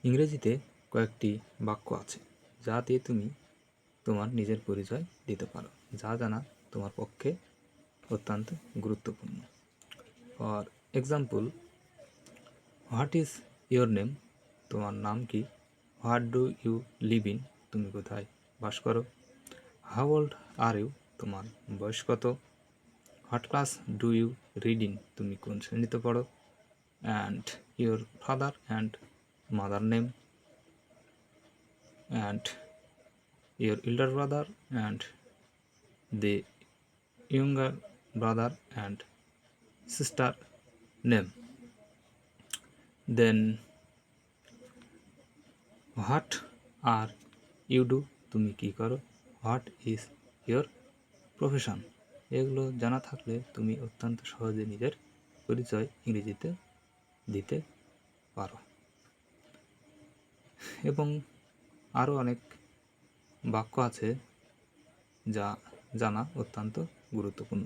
ইংরেজিতে কয়েকটি বাক্য আছে যা দিয়ে তুমি তোমার নিজের পরিচয় দিতে পারো, যা জানা তোমার পক্ষে অত্যন্ত গুরুত্বপূর্ণ। For example, what is your name? তোমার নাম কি? What do you live in? তুমি কোথায় বাস করো? How old are you? তোমার বয়স কত? What class do you read in? তুমি কোন শ্রেণীতে পড়ো? And your father and mother name, and your elder brother and the younger brother and sister name. Then what are you do? তুমি কি করো? What is your profession? এগুলো জানা থাকলে তুমি অত্যন্ত সহজে নিজের পরিচয় ইংরেজিতে দিতে পারো। এবং আরও অনেক বাক্য আছে যা জানা অত্যন্ত গুরুত্বপূর্ণ।